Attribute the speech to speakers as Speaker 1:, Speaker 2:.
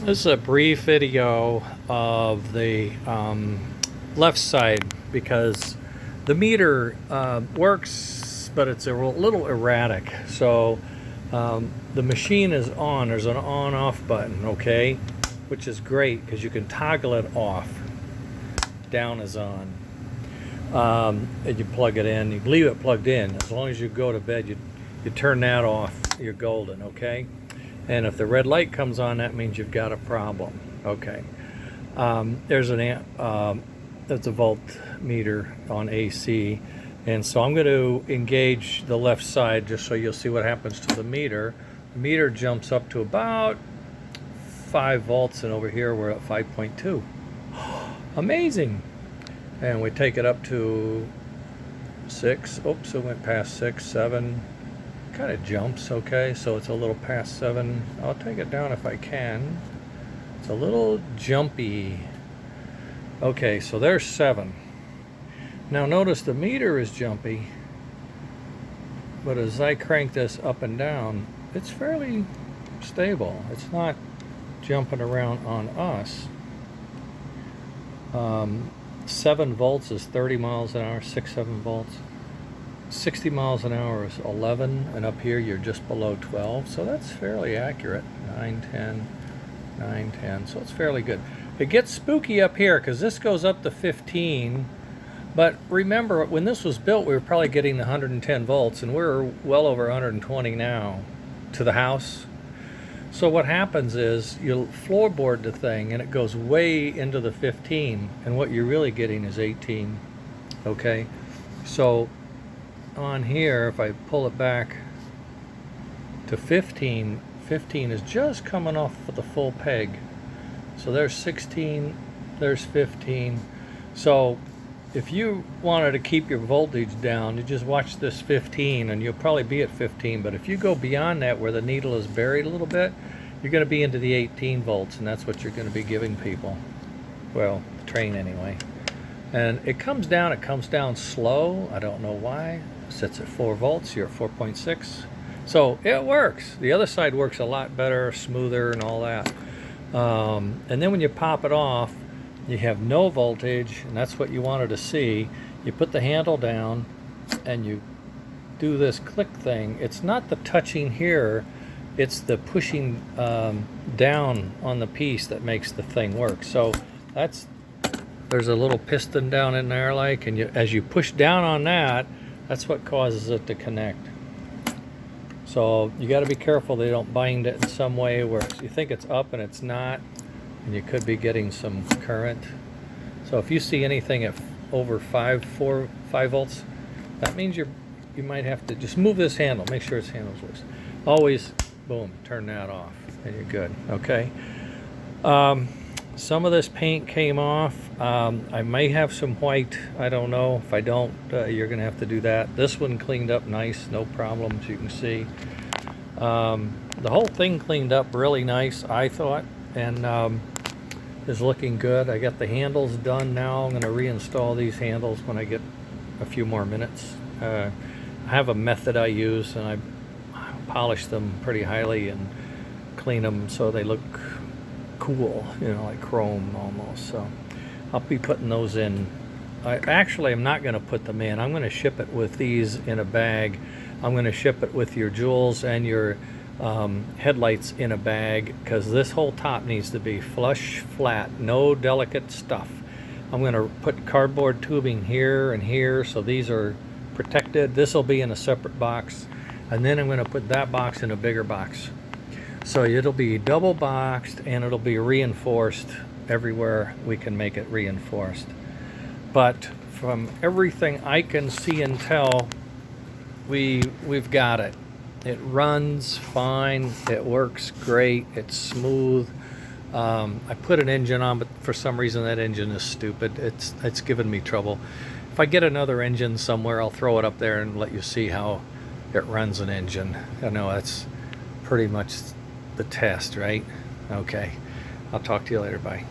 Speaker 1: This is a brief video of the left side because the meter works, but it's a little erratic. So the machine is on. There's an on-off button, okay, which is great because you can toggle it off. Down is on. And you plug it in. You leave it plugged in. As long as you go to bed, you turn that off. You're golden, okay? And if the red light comes on, that means you've got a problem. Okay. There's that's a voltmeter on AC, and so I'm going to engage the left side just so you'll see what happens to the meter. The meter jumps up to about 5 volts, and over here we're at 5.2. Amazing. And we take it up to 6. Oops, it went past 6, 7. Kind of jumps, okay, so it's a little past 7. I'll take it down if I can. It's a little jumpy. Okay, so there's 7. Now notice the meter is jumpy, but as I crank this up and down, it's fairly stable. It's not jumping around on us. 7 volts is 30 miles an hour, 7 volts. 60 miles an hour is 11, and up here you're just below 12, so that's fairly accurate. 9, 10, 9, 10, so it's fairly good. It gets spooky up here because this goes up to 15, but remember when this was built we were probably getting 110 volts, and we're well over 120 now to the house. So what happens is you'll floorboard the thing and it goes way into the 15, and what you're really getting is 18, okay? So on here, if I pull it back to 15, 15 is just coming off of the full peg. So there's 16, there's 15. So if you wanted to keep your voltage down, you just watch this 15 and you'll probably be at 15. But if you go beyond that where the needle is buried a little bit, you're going to be into the 18 volts, and that's what you're going to be giving people. Well, the train anyway. And it comes down slow. I don't know why. Sits at 4 volts, you're at 4.6. So it works. The other side works a lot better, smoother, and all that. And then when you pop it off, you have no voltage, and that's what you wanted to see. You put the handle down and you do this click thing. It's not the touching here, it's the pushing down on the piece that makes the thing work. So there's a little piston down in there, like, and as you push down on that, that's what causes it to connect. So you got to be careful they don't bind it in some way where you think it's up and it's not, and you could be getting some current. So if you see anything at over 5 volts, that means you might have to just move this handle, make sure this handle's loose. Always, boom, turn that off, and you're good. Okay. Some of this paint came off. I may have some white. I don't know. If I don't, you're going to have to do that. This one cleaned up nice, no problems, you can see. The whole thing cleaned up really nice, I thought, and is looking good. I got the handles done now. I'm going to reinstall these handles when I get a few more minutes. I have a method I use, and I polish them pretty highly and clean them so they look cool, you know, like chrome almost. So I'll be putting those in. Actually, I'm not going to put them in. I'm going to ship it with these in a bag. I'm going to ship it with your jewels and your headlights in a bag, because this whole top needs to be flush, flat, no delicate stuff. I'm going to put cardboard tubing here and here, so these are protected. This will be in a separate box, and then I'm going to put that box in a bigger box. So it'll be double boxed, and it'll be reinforced everywhere we can make it reinforced. But from everything I can see and tell, we've got it. It runs fine. It works great. It's smooth. I put an engine on, but for some reason that engine is stupid. It's given me trouble. If I get another engine somewhere, I'll throw it up there and let you see how it runs an engine. I know that's pretty much the test, right? Okay. I'll talk to you later. Bye.